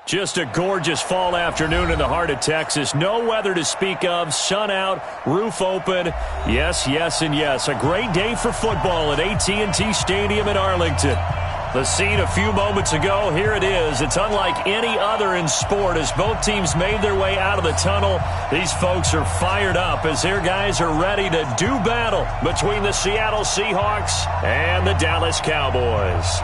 Just a gorgeous fall afternoon in the heart of Texas. No weather to speak of. Sun out, roof open. Yes, yes, and yes. A great day for football at AT&T Stadium in Arlington. The scene a few moments ago, here it is. It's unlike any other in sport as both teams made their way out of the tunnel. These folks are fired up as their guys are ready to do battle between the Seattle Seahawks and the Dallas Cowboys.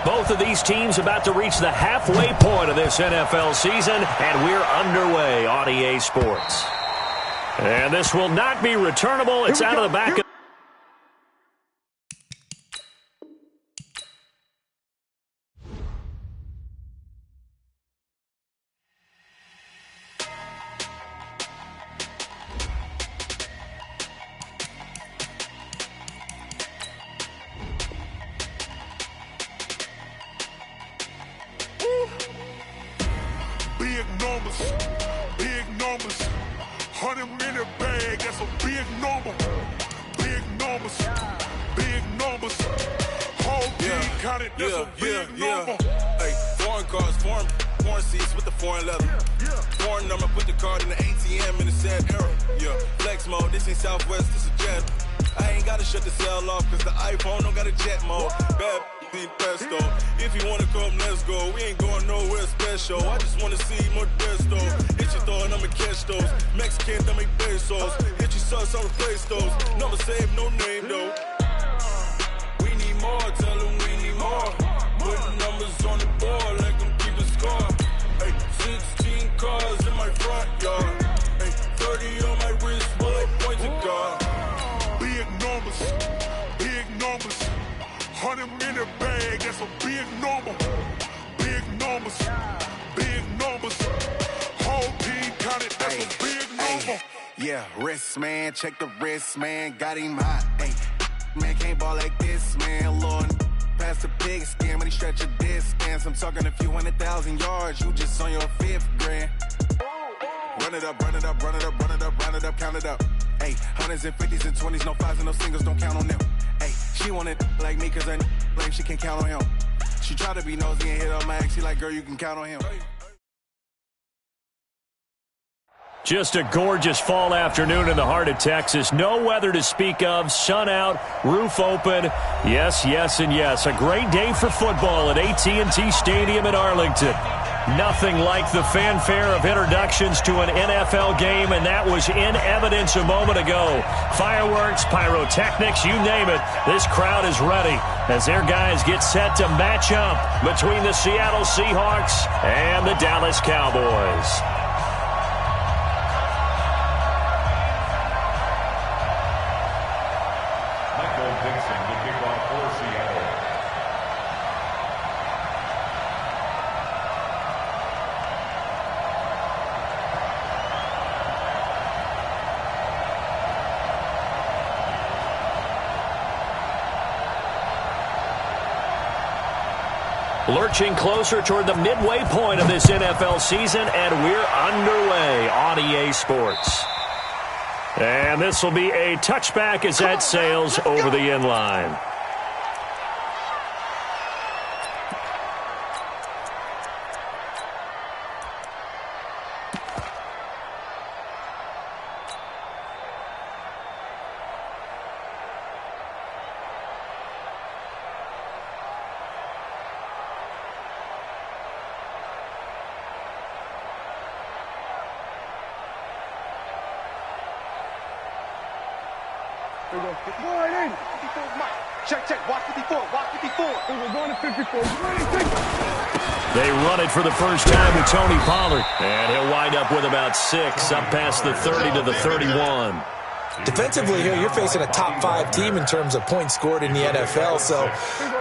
Both of these teams about to reach the halfway point of this NFL season, and we're underway on EA Sports. And this will not be returnable. It's out of the back. Big numbers, 100-minute bag, that's a big number. Big numbers, whole team counted, that's a big number. Hey, foreign cars, foreign seats with the foreign leather. Foreign number, put the card in the ATM in the sad era. Yeah, flex mode, this ain't Southwest, this a jet. I ain't gotta shut the cell off, cause the iPhone don't got a jet mode. Bad need pesto. If you wanna come, let's go. We ain't going nowhere special. I just wanna see more desto. Hit your throw and I'ma catch those. Mexican, that make pesos. Hit your sauce, I'll replace those. Number save, no name though. We need more, tell them we need more. Putting numbers on the board, like them keep the score. Hey, 16 cars in my front yard. Hey, 30 on my wrist, bullet points of God. Big numbers, 100-minute bag, that's a big number. Big numbers, whole team counted, that's a big number. Yeah, wrist man, check the wrist man, got him hot. Hey, man can't ball like this, man. Lord, past the pig skin, when he stretch a distance. I'm talking a few 100,000 yards, you just on your 5th grand. Run it up, count it up. Hey, hundreds and 50s and 20s, no 5s and no singles, don't count on them. Hey, she want it like me, cause her blame, she can't count on him. She try to be nosy and hit up my ex, she like, girl, you can count on him. Just a gorgeous fall afternoon in the heart of Texas. No weather to speak of. Sun out, roof open. Yes, yes, and yes. A great day for football at AT&T Stadium in Arlington. Nothing like the fanfare of introductions to an NFL game, and that was in evidence a moment ago. Fireworks, pyrotechnics, you name it. This crowd is ready as their guys get set to match up between the Seattle Seahawks and the Dallas Cowboys. Lurching closer toward the midway point of this NFL season, and we're underway on EA Sports. And this will be a touchback as that sails over the end line. There we go. More in. 54 Mike. Check. Watch 54. Watch 54. We're going to 54. They run it for the first time with Tony Pollard. And he'll wind up with about 6, up past the 30 to the 31. Defensively here, you're facing a top 5 team in terms of points scored in the NFL. So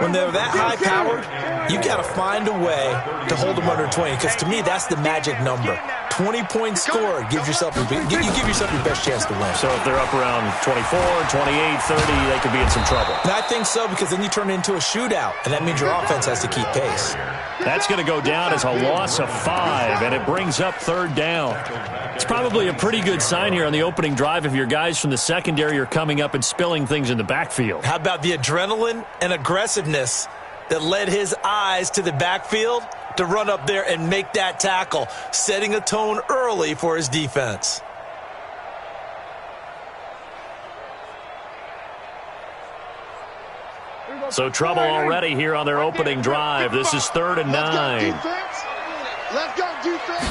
when they're that high-powered, you got to find a way to hold them under 20. Because to me, that's the magic number. 20 points scored, you give yourself your best chance to win. So if they're up around 24, 28, 30, they could be in some trouble. And I think so, because then you turn it into a shootout, and that means your offense has to keep pace. That's going to go down as a loss of 5, and it brings up 3rd down. It's probably a pretty good sign here on the opening drive if your guys from the secondary are coming up and spilling things in the backfield. How about the adrenaline and aggressiveness that led his eyes to the backfield to run up there and make that tackle, setting a tone early for his defense. So trouble already here on their opening drive. This is 3rd and 9. Let's go, defense.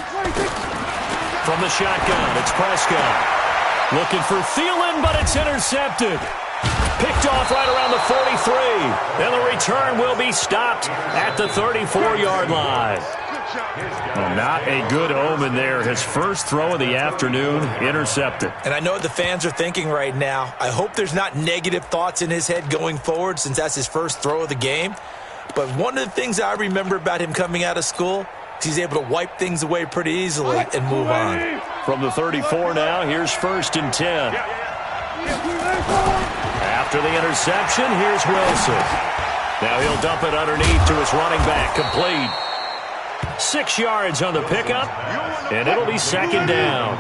From the shotgun, it's Prescott. Looking for Thielen, but it's intercepted. Picked off right around the 43. And the return will be stopped at the 34-yard line. Well, not a good omen there. His first throw of the afternoon, intercepted. And I know what the fans are thinking right now. I hope there's not negative thoughts in his head going forward since that's his first throw of the game. But one of the things I remember about him coming out of school is he's able to wipe things away pretty easily and move on. From the 34 now, here's 1st and 10. After the interception, here's Wilson. Now he'll dump it underneath to his running back, complete. 6 yards on the pickup, and it'll be 2nd down.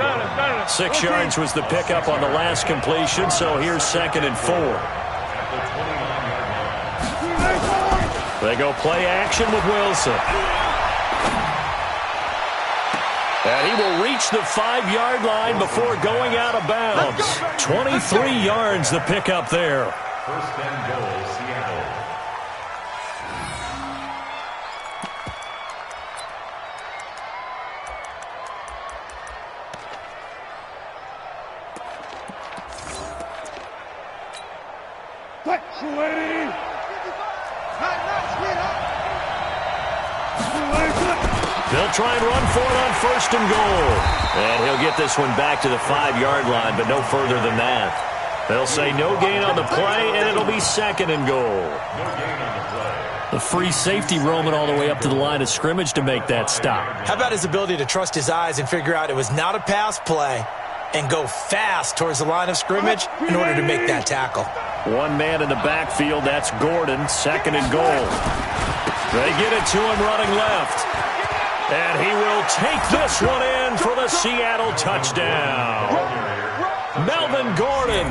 6 yards was the pickup on the last completion, so here's 2nd and 4. They go play action with Wilson. And he will reach the 5-yard line before going out of bounds. 23 yards the pickup there. 1st and goal, Seattle. They'll try and run for it on 1st and goal. And he'll get this one back to the 5-yard line, but no further than that. They'll say no gain on the play, and it'll be 2nd and goal. The free safety roaming all the way up to the line of scrimmage to make that stop. How about his ability to trust his eyes and figure out it was not a pass play and go fast towards the line of scrimmage in order to make that tackle. One man in the backfield, that's Gordon, 2nd and goal. They get it to him running left. And he will take this one in for the Seattle touchdown. Melvin Gordon,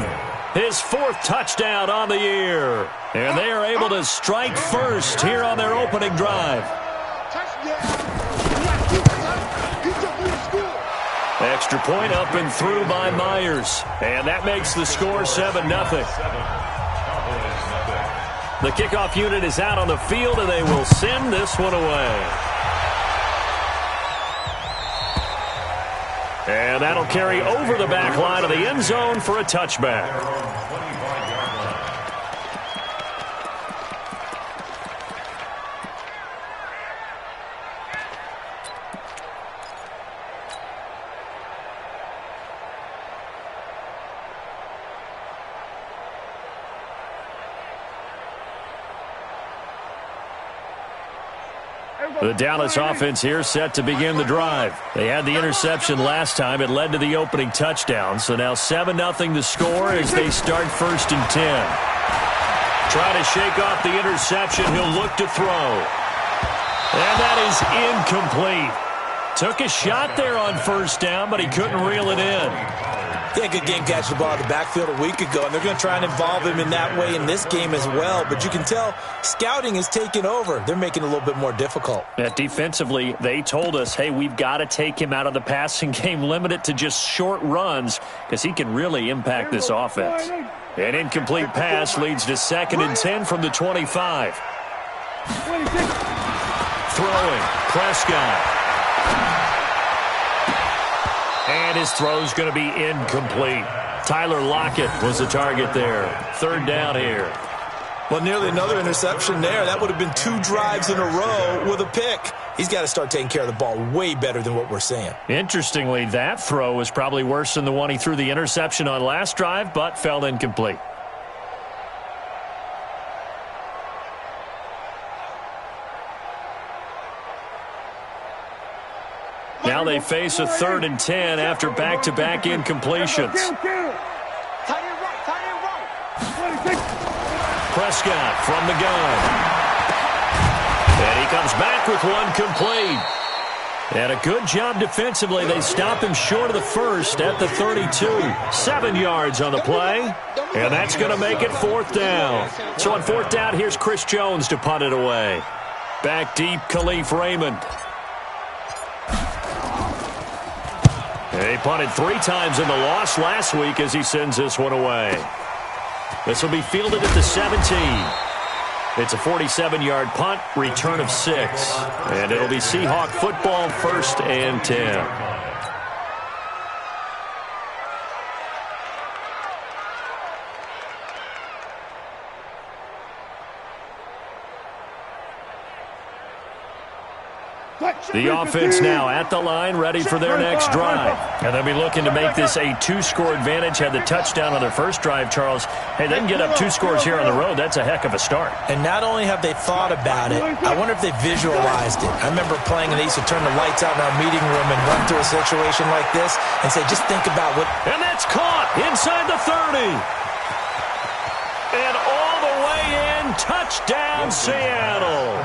his 4th touchdown on the year. And they are able to strike first here on their opening drive. Extra point up and through by Myers. And that makes the score 7-0. The kickoff unit is out on the field, and they will send this one away. And that'll carry over the back line of the end zone for a touchback. The Dallas offense here set to begin the drive. They had the interception last time. It led to the opening touchdown. So now 7-0 the score as they start 1st and 10. Try to shake off the interception. He'll look to throw. And that is incomplete. Took a shot there on 1st down, but he couldn't reel it in. He had a good game catching the ball in the backfield a week ago, and they're going to try and involve him in that way in this game as well. But you can tell scouting is taking over. They're making it a little bit more difficult. Yeah, defensively, they told us, hey, we've got to take him out of the passing game, limit it to just short runs, because he can really impact this offense. An incomplete pass leads to 2nd and 10 from the 25. Throwing, Prescott. And his throw's going to be incomplete. Tyler Lockett was the target there. 3rd down here. Well, nearly another interception there. That would have been 2 drives in a row with a pick. He's got to start taking care of the ball way better than what we're seeing. Interestingly, that throw was probably worse than the one he threw the interception on last drive, but fell incomplete. Now they face a 3rd and 10 after back-to-back incompletions. Prescott from the gun. And he comes back with one complete. And a good job defensively. They stop him short of the first at the 32. 7 yards on the play. And that's going to make it 4th down. So on 4th down, here's Chris Jones to punt it away. Back deep, Khalif Raymond. He punted 3 times in the loss last week as he sends this one away. This will be fielded at the 17. It's a 47-yard punt, return of 6. And it'll be Seahawk football, 1st and 10. The offense now at the line, ready for their next drive. And they'll be looking to make this a 2-score advantage. Had the touchdown on their first drive, Charles. Hey, they can get up 2 scores here on the road. That's a heck of a start. And not only have they thought about it, I wonder if they visualized it. I remember playing, and they used to turn the lights out in our meeting room and run through a situation like this and say, just think about what... And that's caught inside the 30. And all the way in, touchdown, Seattle.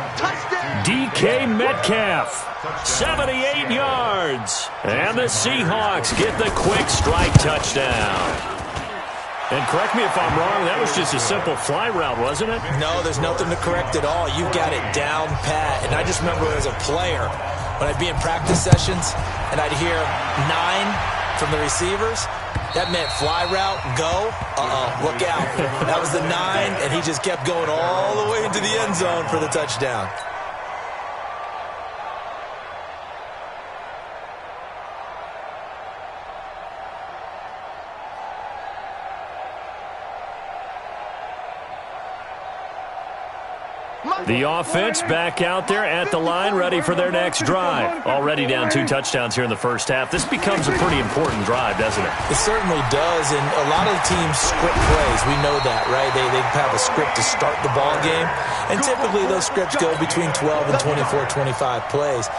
DK Metcalf, 78 yards. And the Seahawks get the quick strike touchdown. And correct me if I'm wrong, that was just a simple fly route, wasn't it? No, there's nothing to correct at all. You've got it down pat. And I just remember as a player, when I'd be in practice sessions and I'd hear 9 from the receivers, that meant fly route, go, look out. That was the 9, and he just kept going all the way into the end zone for the touchdown. The offense back out there at the line, ready for their next drive. Already down 2 touchdowns here in the first half. This becomes a pretty important drive, doesn't it? It certainly does, and a lot of the teams script plays. We know that, right? They have a script to start the ball game, and typically those scripts go between 12 and 24, 25 plays.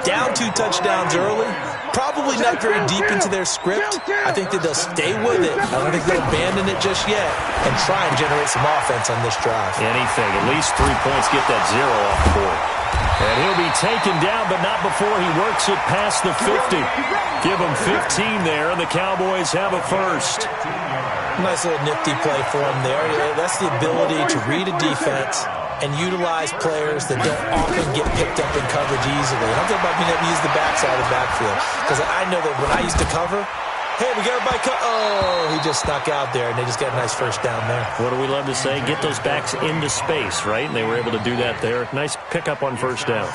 Down 2 touchdowns early, probably not very deep into their script. I think that they'll stay with it. I don't think they'll abandon it just yet and try and generate some offense on this drive. Anything, at least 3 points, get that 0 off the board. And he'll be taken down, but not before he works it past the 50. Give him 15 there, and the Cowboys have a first. Nice little nifty play for him there. That's the ability to read a defense and utilize players that don't often get picked up in coverage easily. And I'm talking about being able to use the backside of the backfield. Because I know that when I used to cover, hey, we got everybody oh, he just snuck out there, and they just got a nice first down there. What do we love to say? Get those backs into space, right? And they were able to do that there. Nice pickup on first down.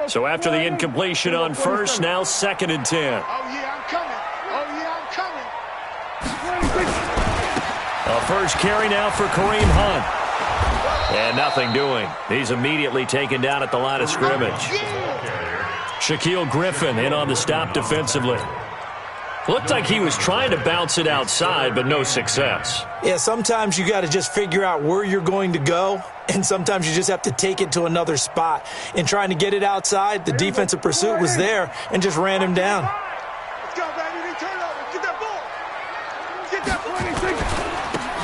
So after the incompletion on first, now 2nd and 10. Oh, yeah, I'm coming. Oh, yeah, I'm coming. A first carry now for Kareem Hunt. And nothing doing. He's immediately taken down at the line of scrimmage. Shaquille Griffin in on the stop defensively. Looked like he was trying to bounce it outside, but no success. Yeah, sometimes you got to just figure out where you're going to go, and sometimes you just have to take it to another spot. In trying to get it outside, the defensive pursuit was there and just ran him down. Let's go, baby. Turn over. Get that ball. Get that ball.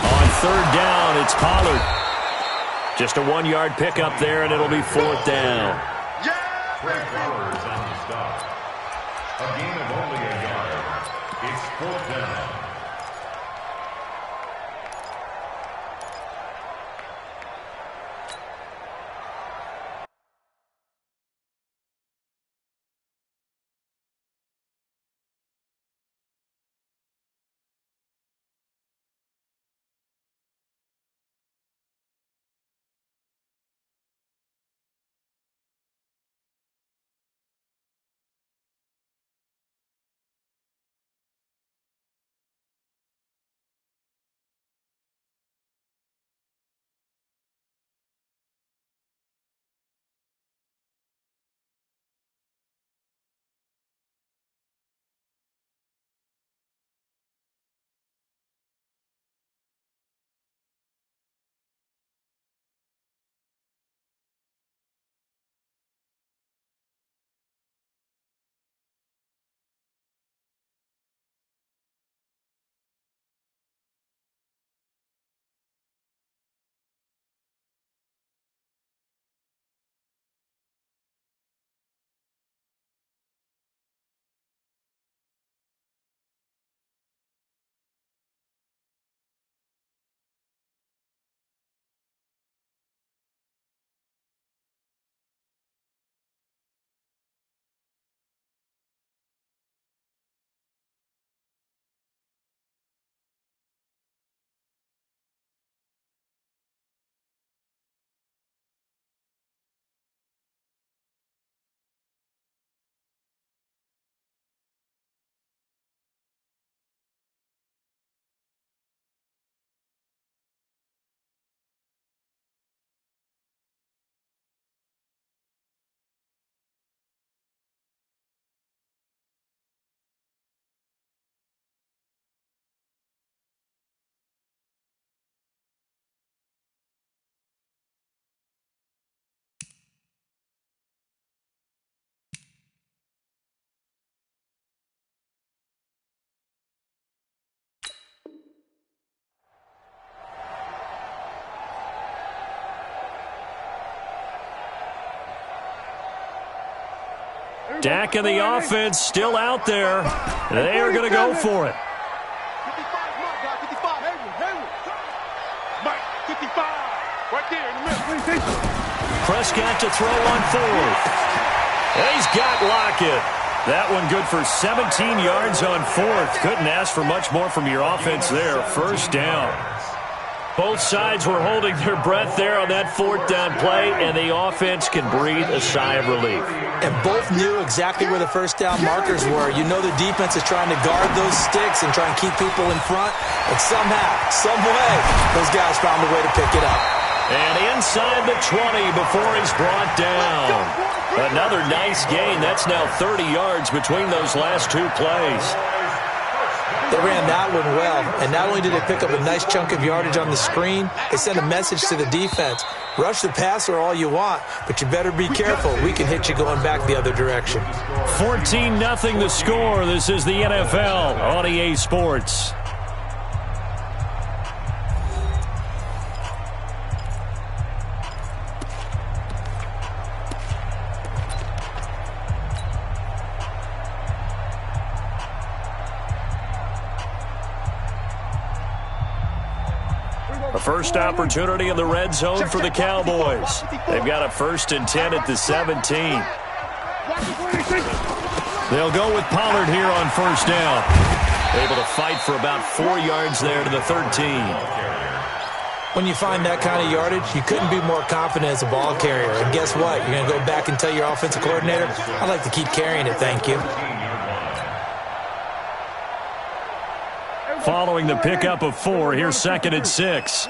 On 3rd down, it's Pollard. Just a 1-yard pickup there, and it'll be 4th down. Trey Flowers on the stop. A gain of only a yard. It's 4th down. Dak and the offense still out there. They are going to go for it. 55. Right there in the middle. Prescott to throw on fourth. He's got Lockett. That one good for 17 yards on fourth. Couldn't ask for much more from your offense there. First down. Both sides were holding their breath there on that fourth down play, and the offense can breathe a sigh of relief. And both knew exactly where the first down markers were. You know the defense is trying to guard those sticks and try and keep people in front. But somehow, some way, those guys found a way to pick it up. And inside the 20 before he's brought down. Another nice gain. That's now 30 yards between those last two plays. They ran that one well, and not only did they pick up a nice chunk of yardage on the screen, they sent a message to the defense. Rush the passer all you want, but you better be careful. We can hit you going back the other direction. 14-0 the score. This is the NFL on EA Sports. A first opportunity in the red zone for the Cowboys. They've got a 1st and 10 at the 17. They'll go with Pollard here on first down. Able to fight for about 4 yards there to the 13. When you find that kind of yardage, you couldn't be more confident as a ball carrier. And guess what? You're going to go back and tell your offensive coordinator, I'd like to keep carrying it, thank you. Following the pickup of 4, here's 2nd and 6.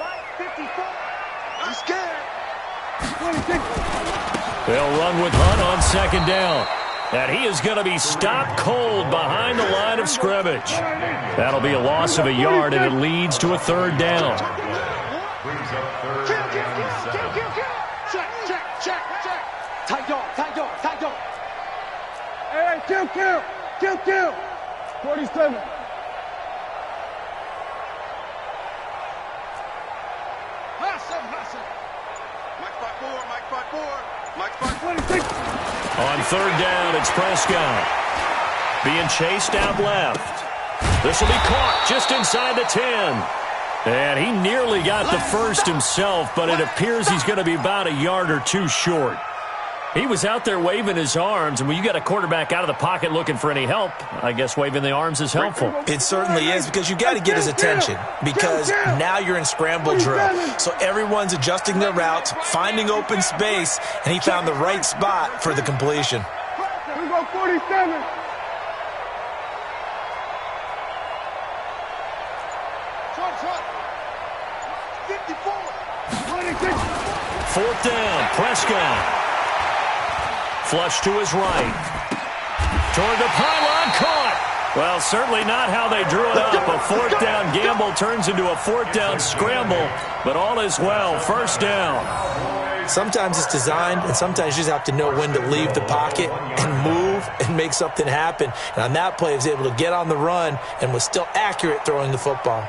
They'll run with Hunt on 2nd down. And he is going to be stopped cold behind the line of scrimmage. That'll be a loss of a yard, and it leads to a 3rd down. Tight dog. Hey, kill. 47. On 3rd down, it's Prescott. Being chased out left. This will be caught just inside the 10. And he nearly got the first himself, but it appears he's going to be about a yard or two short. He was out there waving his arms, and when you got a quarterback out of the pocket looking for any help, I guess waving the arms is helpful. It certainly is, because you got to get his attention, because now you're in scramble drill. So everyone's adjusting their routes, finding open space, and he found the right spot for the completion. We go 47. Fourth down, Prescott. Flush to his right. Toward the pylon, caught. Well, certainly not how they drew it up. A 4th down gamble turns into a 4th down scramble, but all is well. First down. Sometimes it's designed, and sometimes you just have to know when to leave the pocket and move and make something happen. And on that play, he was able to get on the run and was still accurate throwing the football.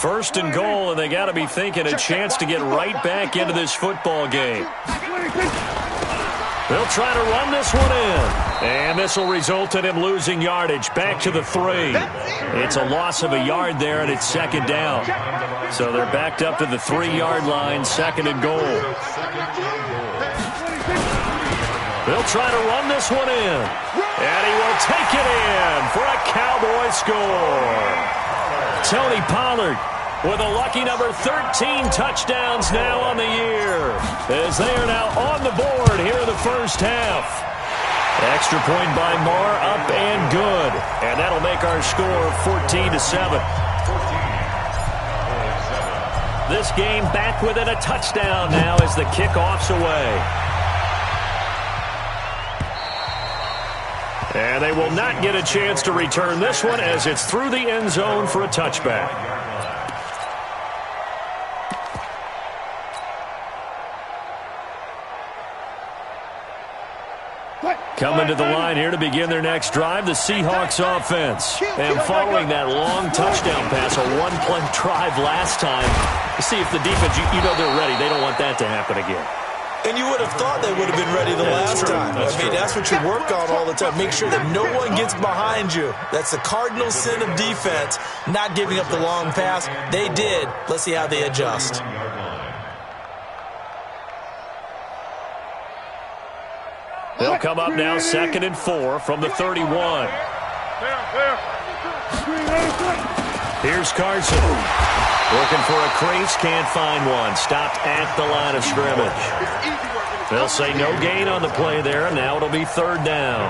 1st and goal, and they got to be thinking a chance to get right back into this football game. They'll try to run this one in. And this will result in him losing yardage back to the 3. It's a loss of a yard there, and it's 2nd down. So they're backed up to the 3-yard line, 2nd and goal. They'll try to run this one in. And he will take it in for a Cowboy score. Tony Pollard with a lucky number 13 touchdowns now on the year, as they are now on the board here in the first half. Extra point by Marr, up and good. And that'll make our score 14-7. This game back within a touchdown now as the kickoff's away. And they will not get a chance to return this one as it's through the end zone for a touchback. Coming to the line here to begin their next drive, the Seahawks offense. And following that long touchdown pass, a one-play drive last time, to see if the defense, you know they're ready. They don't want that to happen again. And you would have thought they would have been ready the last time. I mean, that's what you work on all the time. Make sure that no one gets behind you. That's the cardinal sin of defense, not giving up the long pass. They did. Let's see how they adjust. They'll come up now 2nd and 4 from the 31. Here's Carson. Looking for a crease, can't find one. Stopped at the line of scrimmage. They'll say no gain on the play there, and now it'll be 3rd down.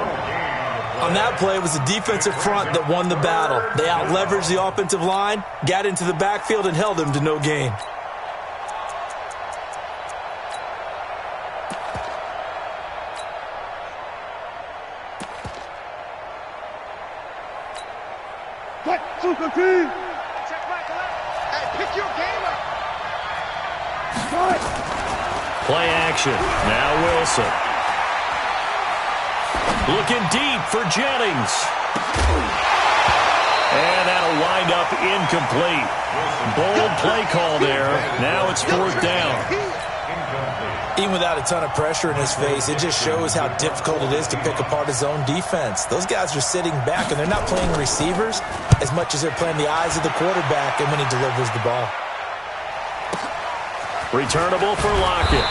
On that play, it was the defensive front that won the battle. They out-leveraged the offensive line, got into the backfield, and held them to no gain. Play action. Now Wilson. Looking deep for Jennings. And that'll wind up incomplete. Bold play call there. Now it's 4th down. Even without a ton of pressure in his face, it just shows how difficult it is to pick apart his own defense. Those guys are sitting back, and they're not playing receivers as much as they're playing the eyes of the quarterback and when he delivers the ball. Returnable for Lockett.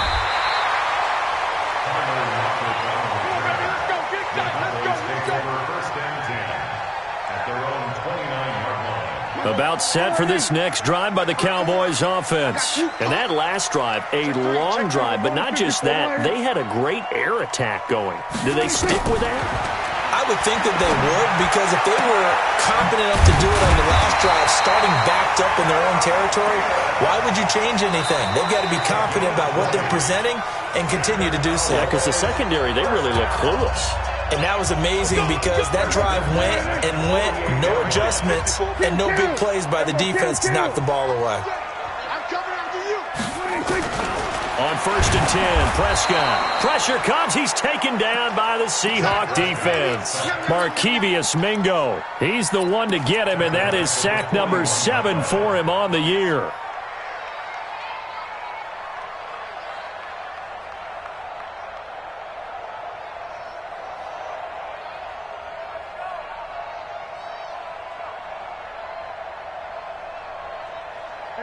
About set for this next drive by the Cowboys offense. And that last drive, a long drive, but not just that. They had a great air attack going. Do they stick with that? I would think that they would, because if they were competent enough to do it on the last drive, starting backed up in their own territory, why would you change anything? They've got to be confident about what they're presenting and continue to do so. Yeah, because the secondary, they really look clueless. And that was amazing because that drive went and went, no adjustments, and no big plays by the defense to knock the ball away. On 1st and 10, Prescott. Pressure comes. He's taken down by the Seahawk defense. Markevious Mingo. He's the one to get him, and that is sack number 7 for him on the year.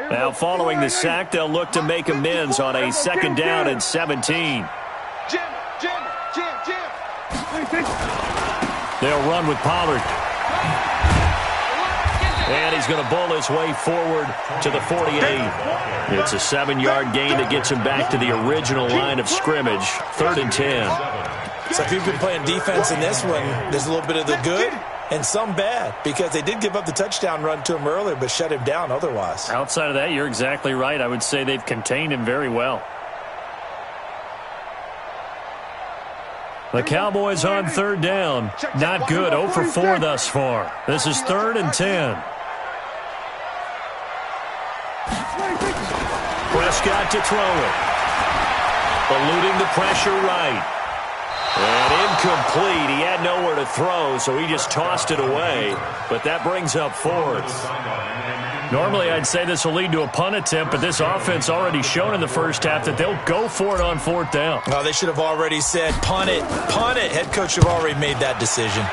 Now, following the sack, they'll look to make amends on a 2nd down and 17. They'll run with Pollard. And he's going to bowl his way forward to the 48. It's a 7-yard gain that gets him back to the original line of scrimmage. 3rd and 10. So if you've been playing defense in this one, there's a little bit of the good and some bad, because they did give up the touchdown run to him earlier but shut him down otherwise. Outside of that, you're exactly right. I would say they've contained him very well. The Cowboys on 3rd down. Not good. 0 for 4 thus far. This is 3rd and 10. Prescott to throw it. Eluding the pressure right. And incomplete. He had nowhere to throw, so he just tossed it away. But that brings up 4th. Normally, I'd say this will lead to a punt attempt, but this offense already shown in the first half that they'll go for it on 4th down. Oh, they should have already said, punt it, punt it. Head coach should have already made that decision.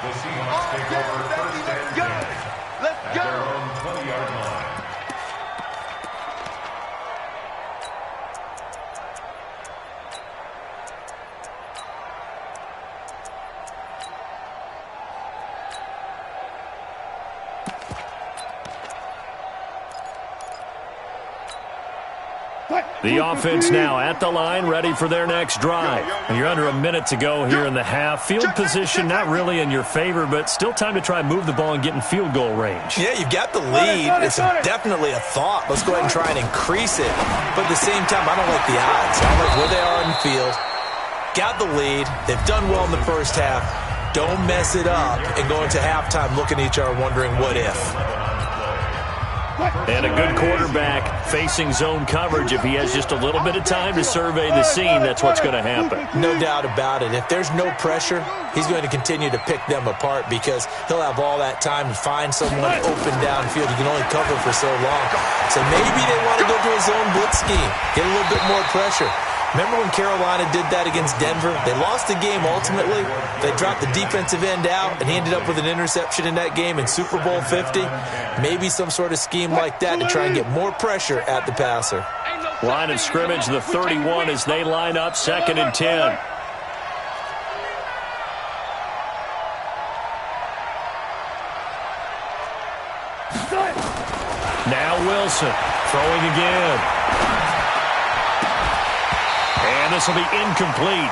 The Seahawks take over 1st and 10 at their own 20-yard line. The offense now at the line, ready for their next drive. And you're under a minute to go here in the half. Field position not really in your favor, but still time to try and move the ball and get in field goal range. Yeah, you've got the lead. It's definitely a thought. Let's go ahead and try and increase it. But at the same time, I don't like the odds. I don't like where they are in the field. Got the lead. They've done well in the first half. Don't mess it up and go into halftime looking at each other wondering what if. And a good quarterback facing zone coverage. If he has just a little bit of time to survey the scene, that's what's going to happen. No doubt about it. If there's no pressure, he's going to continue to pick them apart because he'll have all that time to find someone open downfield. You can only cover for so long. So maybe they want to go to a zone blitz scheme, get a little bit more pressure. Remember when Carolina did that against Denver? They lost the game ultimately. They dropped the defensive end out, and he ended up with an interception in that game in Super Bowl 50. Maybe some sort of scheme like that to try and get more pressure at the passer. Line of scrimmage, the 31 as they line up, 2nd and 10. Now Wilson throwing again. And this will be incomplete.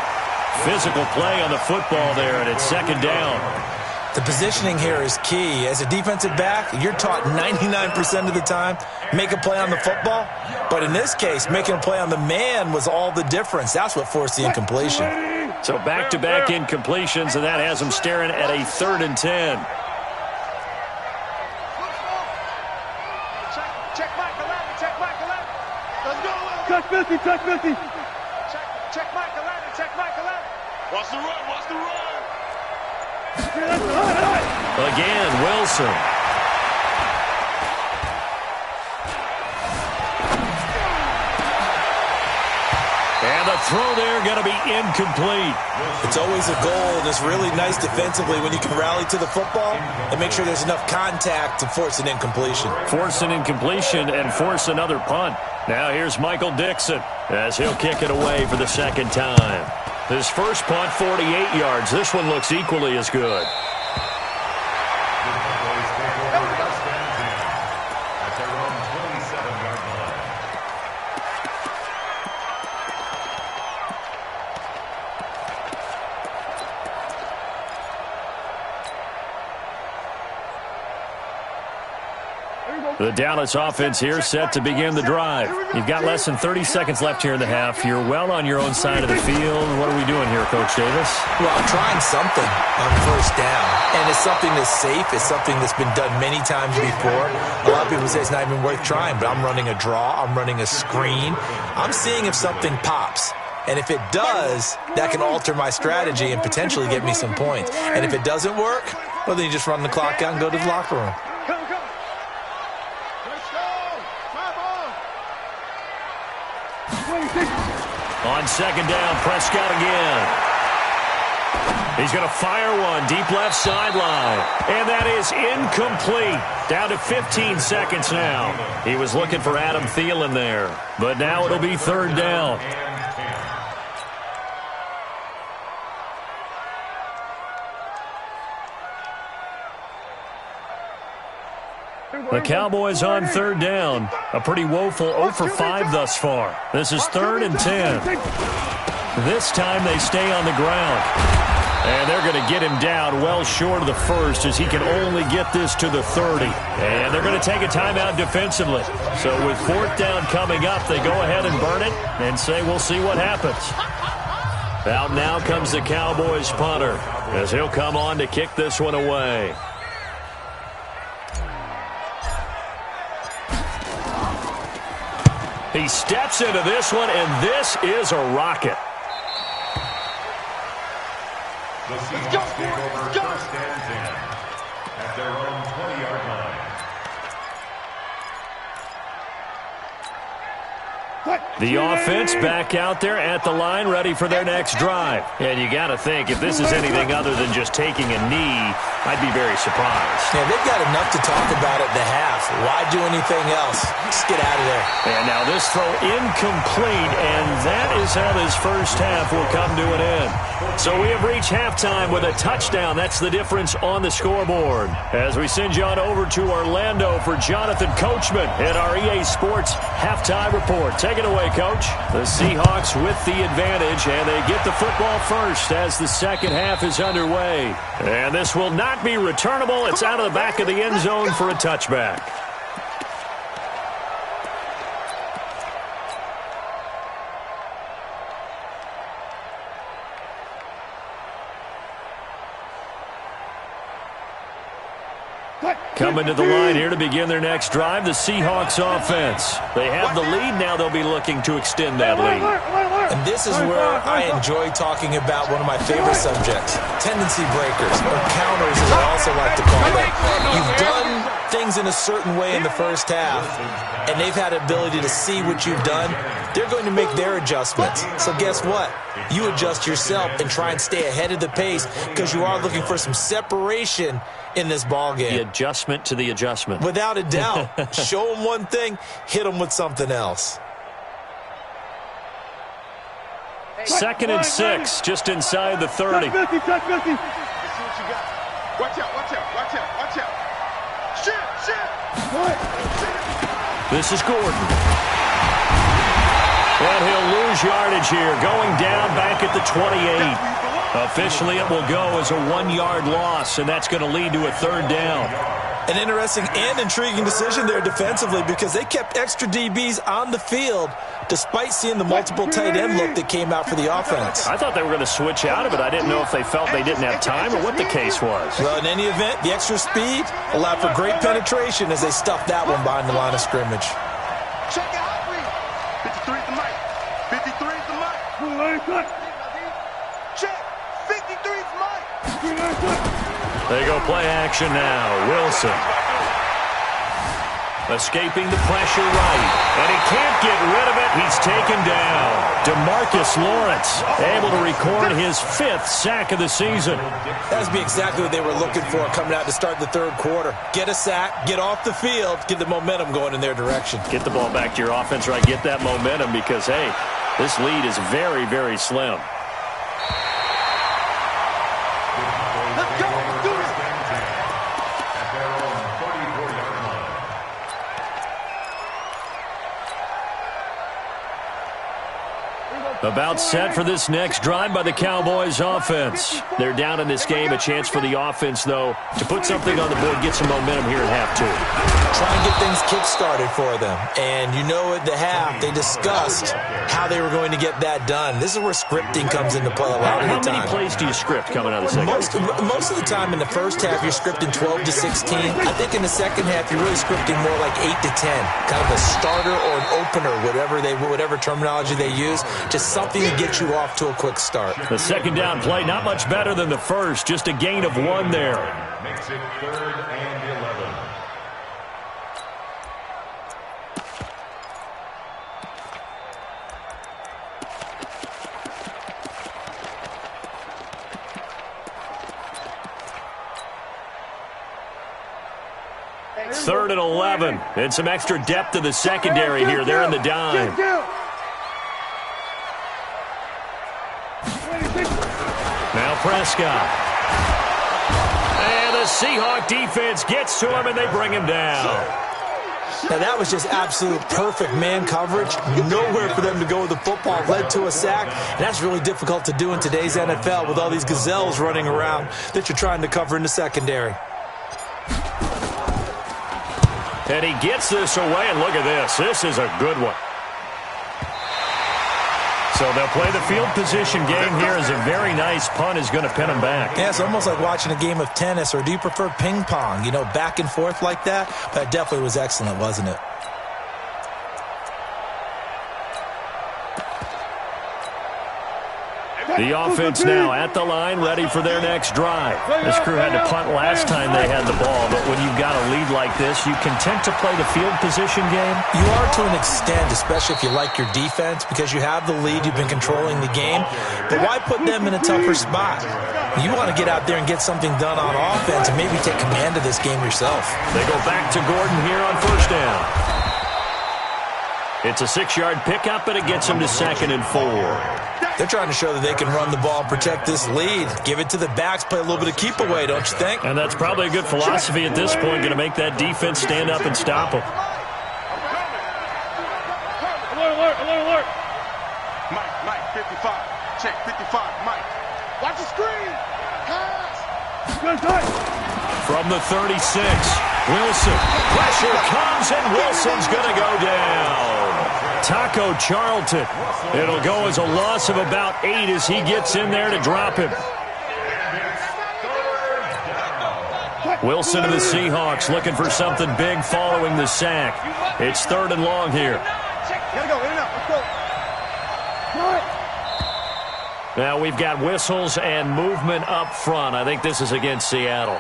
Physical play on the football there, and it's 2nd down. The positioning here is key. As a defensive back, you're taught 99% of the time, make a play on the football. But in this case, making a play on the man was all the difference. That's what forced the incompletion. So back-to-back incompletions, and that has them staring at a 3rd and 10. Check Mike 11, check Mike 11. Let's go. Touch 50, touch 50. Check Mike 11, check Mike 11. Watch the run, watch the run. Again, Wilson. And the throw there going to be incomplete. It's always a goal, and it's really nice defensively when you can rally to the football and make sure there's enough contact to force an incompletion. Force an incompletion and force another punt. Now here's Michael Dixon as he'll kick it away for the 2nd time. His first punt, 48 yards. This one looks equally as good. The Dallas offense here set to begin the drive. You've got less than 30 seconds left here in the half. You're well on your own side of the field. What are we doing here, Coach Davis? Well, I'm trying something on 1st down, and it's something that's safe. It's something that's been done many times before. A lot of people say it's not even worth trying, but I'm running a draw. I'm running a screen. I'm seeing if something pops. And if it does, that can alter my strategy and potentially get me some points. And if it doesn't work, well, then you just run the clock out and go to the locker room. On 2nd down, Prescott again. He's going to fire one deep left sideline. And that is incomplete. Down to 15 seconds now. He was looking for Adam Thielen there. But now it'll be 3rd down. The Cowboys on 3rd down. A pretty woeful 0 for 5 thus far. This is 3rd and 10. This time they stay on the ground. And they're going to get him down well short of the 1st as he can only get this to the 30. And they're going to take a timeout defensively. So with 4th down coming up, they go ahead and burn it and say we'll see what happens. Out now comes the Cowboys punter as he'll come on to kick this one away. He steps into this one, and this is a rocket. The Seahawks take over 1st and 10 at their own 20-yard line. The offense back out there at the line, ready for their next drive. And you got to think, if this is anything other than just taking a knee, I'd be very surprised. Yeah, they've got enough to talk about at the half. Why do anything else? Just get out of there. And now this throw incomplete, and that is how this first half will come to an end. So we have reached halftime with a touchdown. That's the difference on the scoreboard. As we send you on over to Orlando for Jonathan Coachman in our EA Sports Halftime Report. Take it away, Coach. The Seahawks with the advantage, and they get the football first as the second half is underway. And this will not be returnable. It's out of the back of the end zone for a touchback. Coming to the line here to begin their next drive, the Seahawks offense. They have the lead. Now they'll be looking to extend that lead. And this is where I enjoy talking about one of my favorite subjects, tendency breakers, or counters as I also like to call them. You've done things in a certain way in the first half, and they've had the ability to see what you've done. They're going to make their adjustments. So guess what? You adjust yourself and try and stay ahead of the pace because you are looking for some separation in this ball game. The adjustment to the adjustment. Without a doubt. Show them one thing, hit them with something else. 2nd and 6, just inside the 30. Watch out, watch out, watch out, watch out. Shit. This is Gordon. And he'll lose yardage here, going down back at the 28. Officially, it will go as a 1-yard loss, and that's going to lead to a 3rd down. An interesting and intriguing decision there defensively because they kept extra DBs on the field despite seeing the multiple tight end look that came out for the offense. I thought they were going to switch out of it. I didn't know if they felt they didn't have time or what the case was. Well, in any event, the extra speed allowed for great penetration as they stuffed that one behind the line of scrimmage. Check it out, 53 is the mic. 53 is the mic. Check. 53 is the mic. They go play action now. Wilson. Escaping the pressure right. And he can't get rid of it. He's taken down. DeMarcus Lawrence able to record his 5th sack of the season. That would be exactly what they were looking for coming out to start the 3rd quarter. Get a sack, get off the field, get the momentum going in their direction. Get the ball back to your offense, right? Get that momentum because, hey, this lead is very, very slim. Let's go. Do it. About set for this next drive by the Cowboys offense. They're down in this game. A chance for the offense, though, to put something on the board, get some momentum here at half 2. Try and get things kick-started for them. And you know at the half, they discussed how they were going to get that done. This is where scripting comes into play a lot of the time. How many plays do you script coming out of the second half? Most of the time in the first half, you're scripting 12 to 16. I think in the second half, you're really scripting more like 8 to 10. Kind of a starter or an opener, whatever terminology they use. Just something to get you off to a quick start. The 2nd down play, not much better than the first. Just a gain of 1 there. Makes it 3rd and 11. Third and 11. And some extra depth to the secondary here. They're in the dime. Now Prescott. And the Seahawk defense gets to him, and they bring him down. Now, that was just absolute perfect man coverage. Nowhere for them to go with the football. Led to a sack, and that's really difficult to do in today's NFL with all these gazelles running around that you're trying to cover in the secondary. And he gets this away, and look at this. This is a good one. So they'll play the field position game here as a very nice punt is going to pin them back. Yeah, it's almost like watching a game of tennis, or do you prefer ping pong? You know, back and forth like that? But it definitely was excellent, wasn't it? The offense now at the line, ready for their next drive. This crew had to punt last time they had the ball, but when you've got a lead like this, you content to play the field position game? You are to an extent, especially if you like your defense, because you have the lead, you've been controlling the game. But why put them in a tougher spot? You want to get out there and get something done on offense and maybe take command of this game yourself. They go back to Gordon here on 1st down. It's a 6-yard pickup, and it gets them to 2nd and 4. They're trying to show that they can run the ball and protect this lead. Give it to the backs, play a little bit of keep away, don't you think? And that's probably a good philosophy at this point, going to make that defense stand up and stop them. Alert. Mike, 55. Check, 55, Mike. Watch the screen. Pass. From the 36, Wilson. Pressure comes, and Wilson's going to go down. Taco Charlton. It'll go as a loss of about 8 as he gets in there to drop him. Wilson and the Seahawks looking for something big following the sack. It's 3rd and long here. Gotta go, in and out, let's go. Now we've got whistles and movement up front. I think this is against Seattle.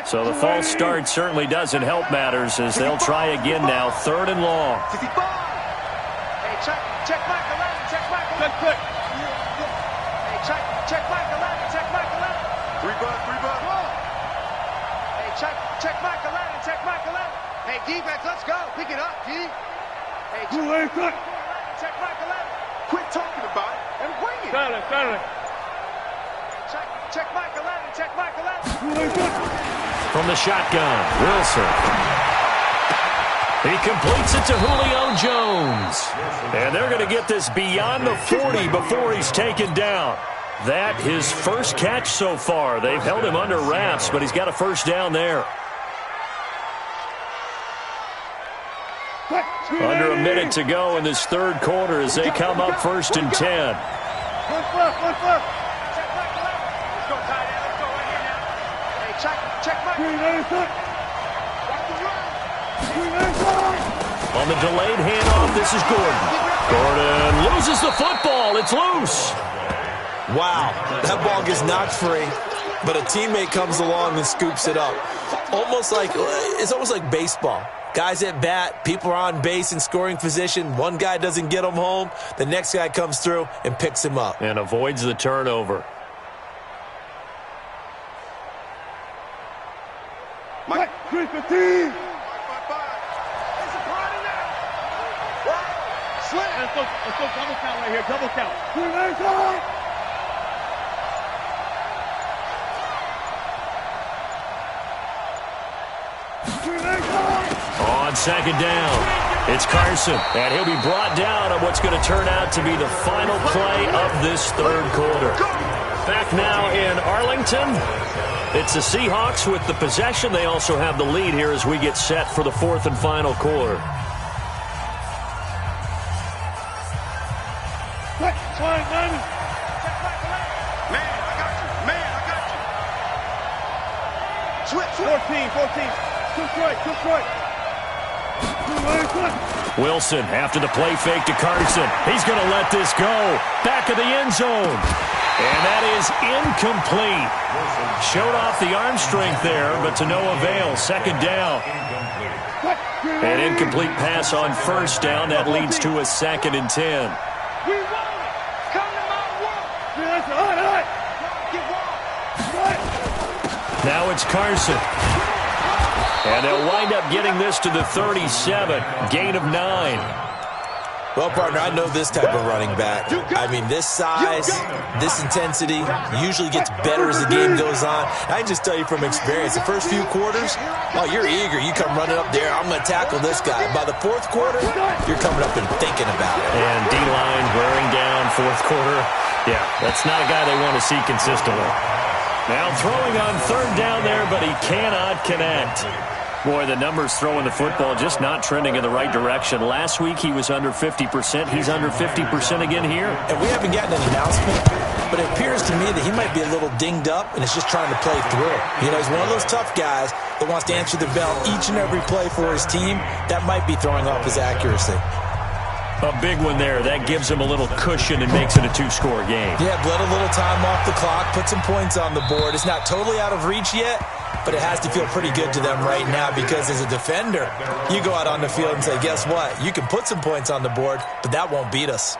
So the false start certainly doesn't help matters as they'll try again now. 3rd and long. Hey, check back 11, check back 11. Good. Hey, check back 11, check back 11. 3 bucks. Hey, check back 11, check back 11. Hey, defense, let's go. Pick it up, D. Hey, check back 11. Quit talking about it and bring it. Got it. Check back 11, check back 11. From the shotgun, Wilson. He completes it to Julio Jones. And they're going to get this beyond the 40 before he's taken down. That his first catch so far. They've held him under wraps, but he's got a first down there. Under a minute to go in this 3rd quarter as they come up 1st and 10. On the delayed handoff, this is Gordon. Gordon loses the football. It's loose. Wow, that ball gets knocked free, but a teammate comes along and scoops it up. It's almost like baseball. Guys at bat, people are on base in scoring position. One guy doesn't get him home. The next guy comes through and picks him up. And avoids the turnover. Mike, 3-15. 5-5. There's a party now. What? Slam. Let's go double count right here. Double count. On 2nd down, it's Carson, and he'll be brought down on what's going to turn out to be the final play of this 3rd quarter. Back now in Arlington, it's the Seahawks with the possession. They also have the lead here as we get set for the 4th and final quarter. Man, I got you. Switch. 14. Took right. Wilson after the play fake to Carson. He's going to let this go. Back of the end zone. And that is incomplete. Showed off the arm strength there, but to no avail. 2nd down. An incomplete pass on 1st down. That leads to a 2nd and 10. We won it. Come to my work. Now it's Carson. And they'll wind up getting this to the 37. Gain of 9. Well, partner, I know this type of running back. I mean, this size, this intensity usually gets better as the game goes on. I can just tell you from experience, the first few quarters, oh, you're eager. You come running up there, I'm going to tackle this guy. By the 4th quarter, you're coming up and thinking about it. And D-line wearing down 4th quarter. Yeah, that's not a guy they want to see consistently. Now throwing on 3rd down there, but he cannot connect. Boy, the numbers throwing the football just not trending in the right direction. Last week he was under 50%. He's under 50% again here. And we haven't gotten an announcement, but it appears to me that he might be a little dinged up and is just trying to play through. You know, he's one of those tough guys that wants to answer the bell each and every play for his team. That might be throwing off his accuracy. A big one there. That gives him a little cushion and makes it a 2-score game. Yeah, bled a little time off the clock, put some points on the board. It's not totally out of reach yet, but it has to feel pretty good to them right now because as a defender, you go out on the field and say, guess what? You can put some points on the board, but that won't beat us.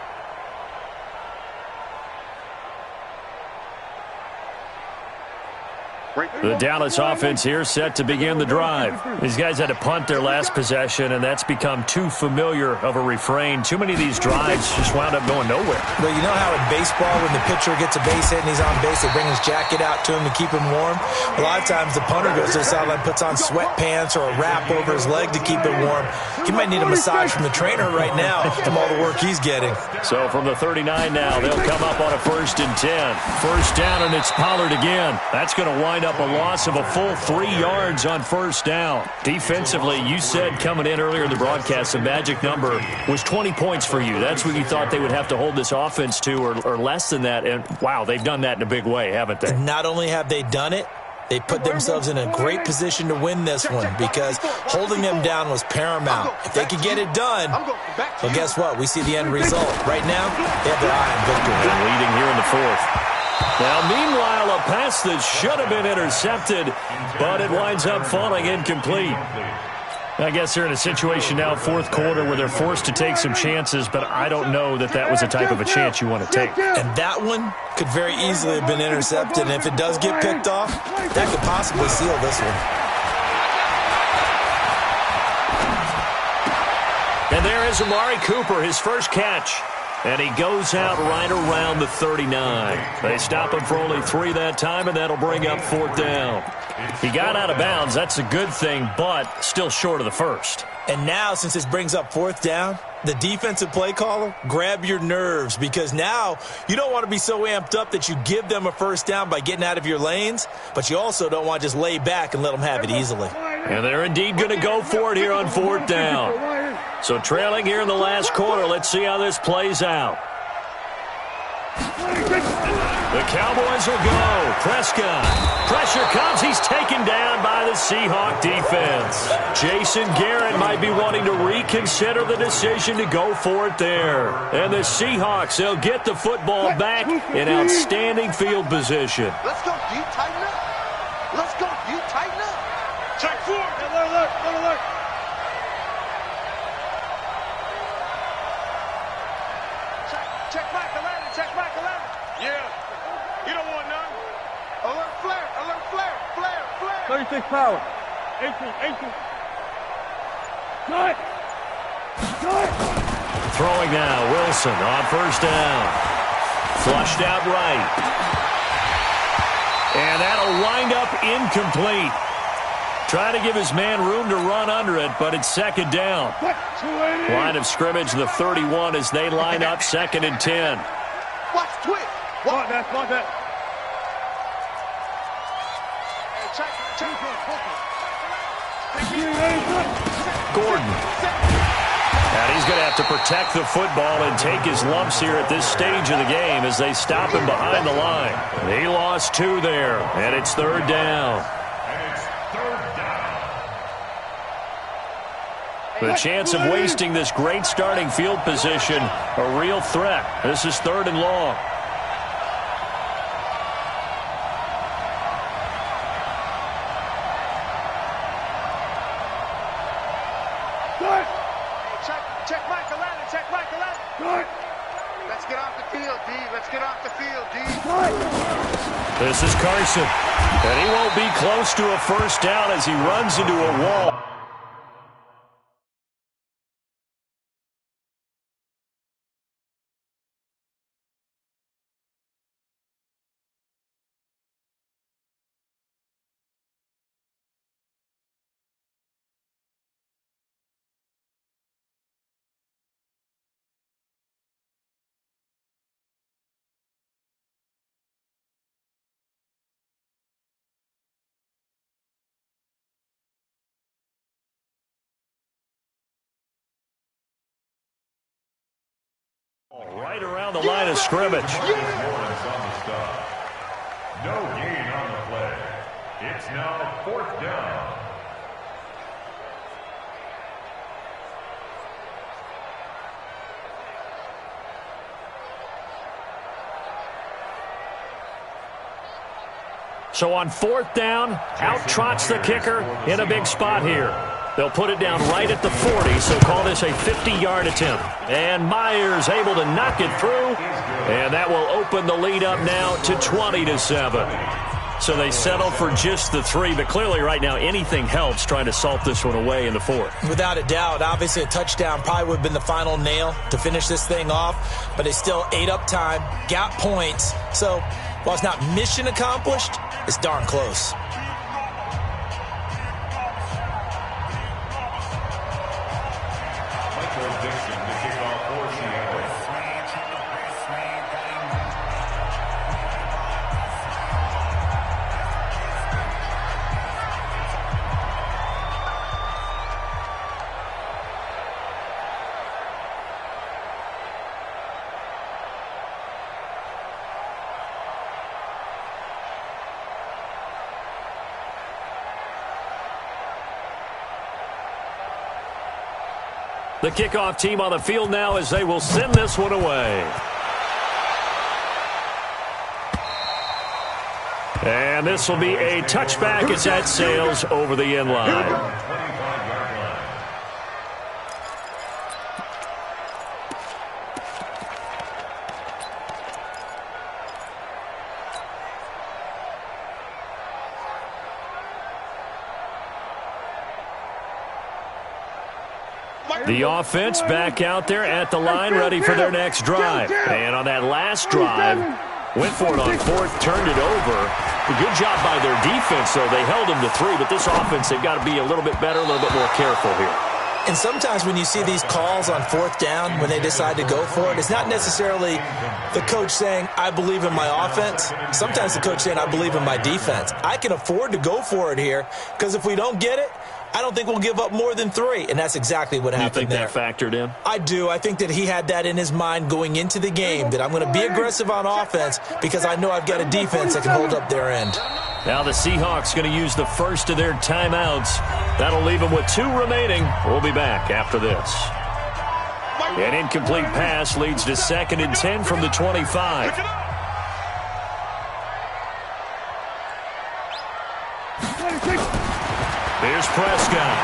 The Dallas offense here set to begin the drive. These guys had to punt their last possession, and that's become too familiar of a refrain. Too many of these drives just wound up going nowhere. Well, you know how in baseball when the pitcher gets a base hit and he's on base, they bring his jacket out to him to keep him warm? A lot of times the punter goes to the sideline, puts on sweatpants or a wrap over his leg to keep it warm. He might need a massage from the trainer right now from all the work he's getting. So from the 39 now, they'll come up on a 1st and 10. First down, and it's Pollard again. That's going to wind wind up a loss of a full 3 yards on first down. Defensively, you said coming in earlier in the broadcast, the magic number was 20 points for you. That's what you thought they would have to hold this offense to, or less than that. And, wow, they've done that in a big way, haven't they? And not only have they done it, they put themselves in a great position to win this one because holding them down was paramount. If they could get it done, well, guess what? We see the end result. Right now, they have their eye on victory. They're leading here in the fourth. Now, meanwhile, a pass that should have been intercepted, but it winds up falling incomplete. I guess they're in a situation now, fourth quarter, where they're forced to take some chances, but I don't know that that was the type of a chance you want to take. And that one could very easily have been intercepted, and if it does get picked off, that could possibly seal this one. And there is Amari Cooper, his first catch. And he goes out right around the 39. They stop him for only 3 that time, and that'll bring up fourth down. He got out of bounds. That's a good thing, but still short of the first. And now, since this brings up fourth down, the defensive play caller, grab your nerves, because now you don't want to be so amped up that you give them a first down by getting out of your lanes, but you also don't want to just lay back and let them have it easily. And they're indeed going to go for it here on fourth down. So trailing here in the last quarter, let's see how this plays out. The Cowboys will go. Prescott. Pressure comes. He's taken down by the Seahawk defense. Jason Garrett might be wanting to reconsider the decision to go for it there. And the Seahawks, they'll get the football back in outstanding field position. Let's go deep, tighten up. Let's go deep, tighten up. Check 4. Alert. Check back 11. Yeah. You don't want none. Alert flare. 36 power. 18. Cut. Throwing now, Wilson on first down. Flushed out right. And that'll wind up incomplete. Trying to give his man room to run under it, but it's second down. Line of scrimmage, the 31, as they line up second and 10. Watch twitch. Block that. Gordon. And he's going to have to protect the football and take his lumps here at this stage of the game as they stop him behind the line. He lost 2 there, and it's third down. The chance of wasting this great starting field position, a real threat. This is third and long. Check Mike 11. Let's get off the field, D. This is Carson. And he won't be close to a first down as he runs into a wall. Right around the line of scrimmage. No gain on the play. It's now fourth down. So on fourth down, out trots the kicker in a big spot here. They'll put it down right at the 40, so call this a 50-yard attempt. And Myers able to knock it through, and that will open the lead up now to 20-7. So they settle for just the 3, but clearly right now anything helps trying to salt this one away in the fourth. Without a doubt, obviously a touchdown probably would have been the final nail to finish this thing off, but they still ate up time, got points. So while it's not mission accomplished, it's darn close. The kickoff team on the field now as they will send this one away. And this will be a touchback as that sails over the end line. The offense back out there at the line, ready for their next drive. And on that last drive, went for it on fourth, turned it over. A good job by their defense, though. They held them to 3, but this offense, they've got to be a little bit better, a little bit more careful here. And sometimes when you see these calls on fourth down, when they decide to go for it, it's not necessarily the coach saying, I believe in my offense. Sometimes the coach saying, I believe in my defense. I can afford to go for it here because if we don't get it, I don't think we'll give up more than 3, and that's exactly what happened there. You think that factored in? I do. I think that he had that in his mind going into the game, that I'm going to be aggressive on offense because I know I've got a defense that can hold up their end. Now the Seahawks going to use the first of their timeouts. That'll leave them with 2 remaining. We'll be back after this. An incomplete pass leads to 2nd and 10 from the 25. Here's Prescott.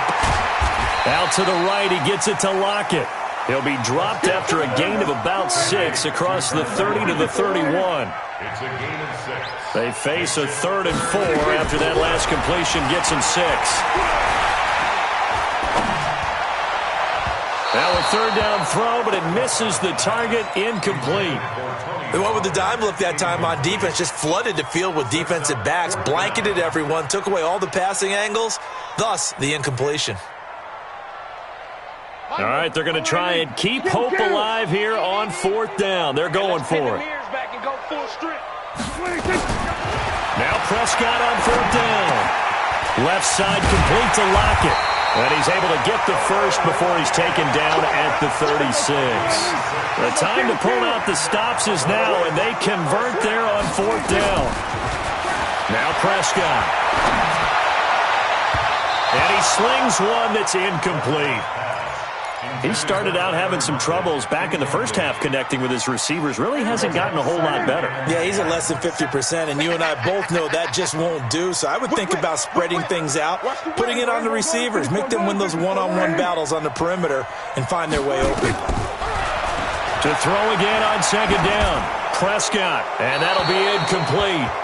Out to the right, he gets it to Lockett. He'll be dropped after a gain of about 6 across the 30 to the 31. It's a gain of 6. They face a 3rd and 4 after that last completion gets them 6. Now a 3rd down throw, but it misses the target, incomplete. The one with the dime look that time on defense just flooded the field with defensive backs, blanketed everyone, took away all the passing angles, thus the incompletion. All right, they're going to try and keep hope alive here on 4th down. They're going for it. Now Prescott on 4th down. Left side complete to Lockett. And he's able to get the first before he's taken down at the 36. The time to pull out the stops is now, and they convert there on 4th down. Now Prescott. And he slings one that's incomplete. He started out having some troubles back in the first half connecting with his receivers. Really hasn't gotten a whole lot better. Yeah, he's at less than 50%, and you and I both know that just won't do. So I would think about spreading things out, putting it on the receivers, make them win those one-on-one battles on the perimeter and find their way open. To throw again on 2nd down. Prescott, and that'll be incomplete.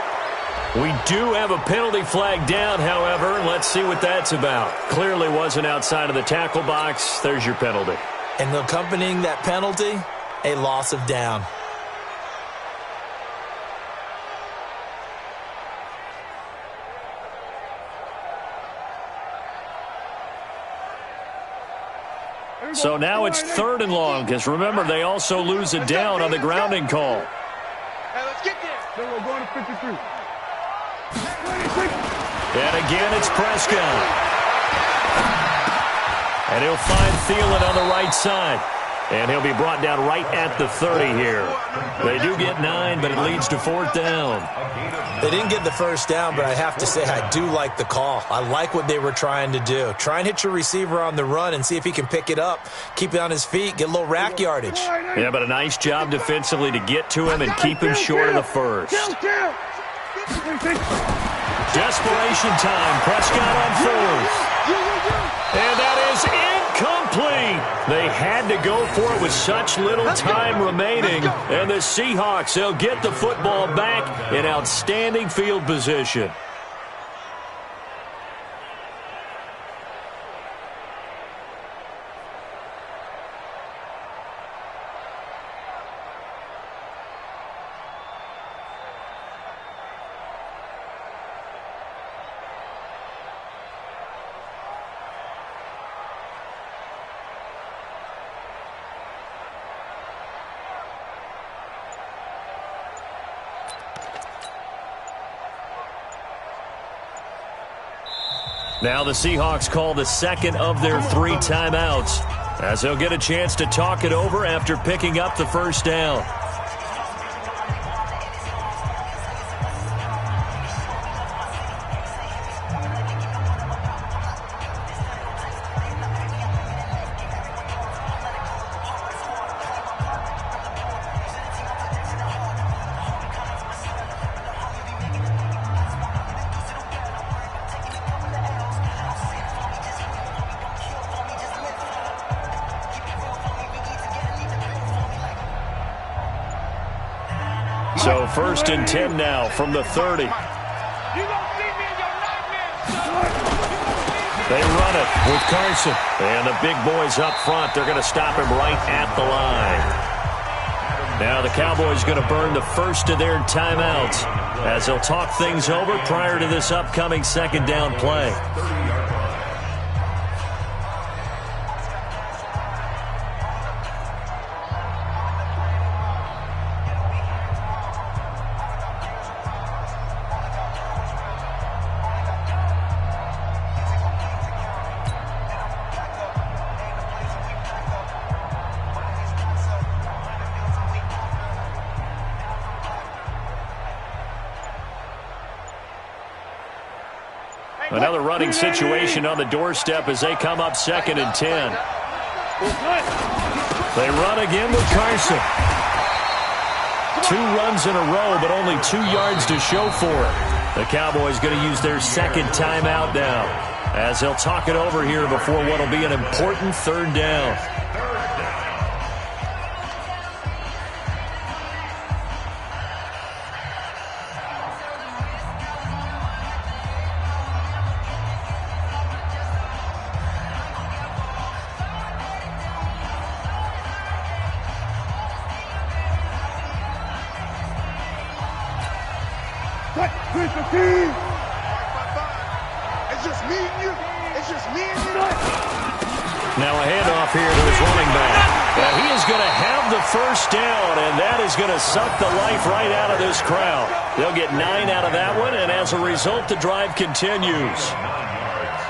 We do have a penalty flag down, however. Let's see what that's about. Clearly wasn't outside of the tackle box. There's your penalty. And accompanying that penalty, a loss of down. So now it's 3rd and long, because remember, they also lose a down on the grounding call. Hey, let's get there. Then we're going to 53. And again, it's Prescott. And he'll find Thielen on the right side. And he'll be brought down right at the 30 here. They do get 9, but it leads to 4th down. They didn't get the first down, but I have to say I do like the call. I like what they were trying to do. Try and hit your receiver on the run and see if he can pick it up, keep it on his feet, get a little rack yardage. Yeah, but a nice job defensively to get to him and keep him short of the first. Desperation time. Prescott on 4th. And that is incomplete. They had to go for it with such little time remaining. And the Seahawks, they'll get the football back in outstanding field position. Now the Seahawks call the 2nd of their 3 timeouts, as they'll get a chance to talk it over after picking up the first down. So 1st and 10 now from the 30. They run it with Carson. And the big boys up front, they're going to stop him right at the line. Now the Cowboys going to burn the first of their timeouts as they'll talk things over prior to this upcoming second down play. Another running situation on the doorstep as they come up 2nd and 10. They run again with Carson. 2 runs in a row, but only 2 yards to show for it. The Cowboys going to use their second timeout now as they'll talk it over here before what will be an important 3rd down. It's just me and you. It's just me and you. Now a handoff here to his running back. Well, he is going to have the first down, and that is going to suck the life right out of this crowd. They'll get 9 out of that one, and as a result, the drive continues. 9 yards.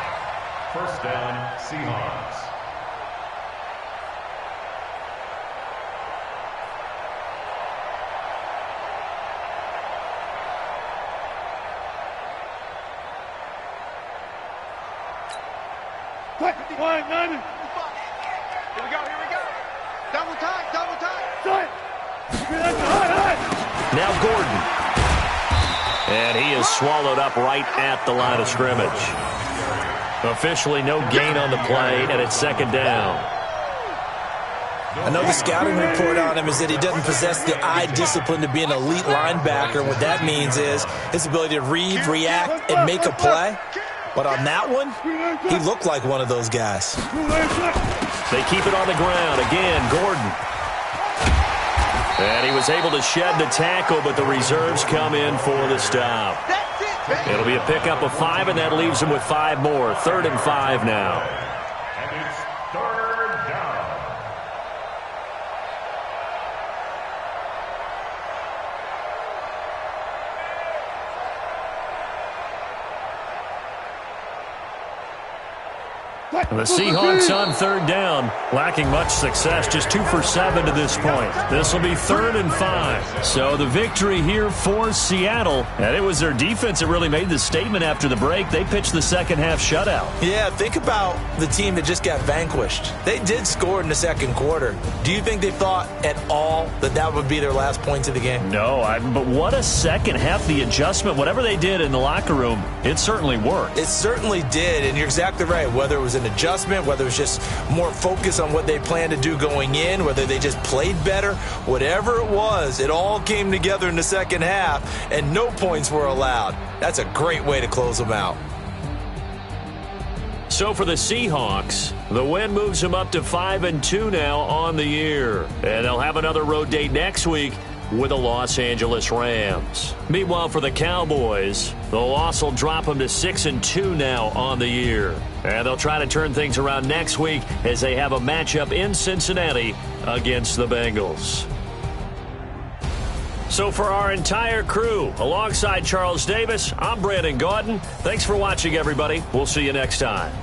First down, Seahawks. Here we go. Double time. Now Gordon. And he is swallowed up right at the line of scrimmage. Officially no gain on the play, and it's 2nd down. Another scouting report on him is that he doesn't possess the eye discipline to be an elite linebacker. What that means is his ability to read, react, and make a play. But on that one, he looked like one of those guys. They keep it on the ground. Again, Gordon. And he was able to shed the tackle, but the reserves come in for the stop. It'll be a pickup of 5, and that leaves him with 5 more. 3rd and 5 now. And it's 3rd down. The Seahawks on 3rd down, lacking much success, just 2 for 7 to this point. This will be 3rd and 5. So the victory here for Seattle, and it was their defense that really made the statement after the break. They pitched the second half shutout. Yeah, think about the team that just got vanquished. They did score in the 2nd quarter. Do you think they thought at all that that would be their last points of the game? No, but what a second half. The adjustment, whatever they did in the locker room, it certainly worked. It certainly did, and you're exactly right. Whether it was an adjustment, whether it was just more focus on what they planned to do going in, whether they just played better, whatever it was, it all came together in the second half, and no points were allowed. That's a great way to close them out. So for the Seahawks, the win moves them up to 5-2 now on the year. And they'll have another road date next week with the Los Angeles Rams. Meanwhile, for the Cowboys, the loss will drop them to 6-2 now on the year. And they'll try to turn things around next week as they have a matchup in Cincinnati against the Bengals. So for our entire crew, alongside Charles Davis, I'm Brandon Gaudin. Thanks for watching, everybody. We'll see you next time.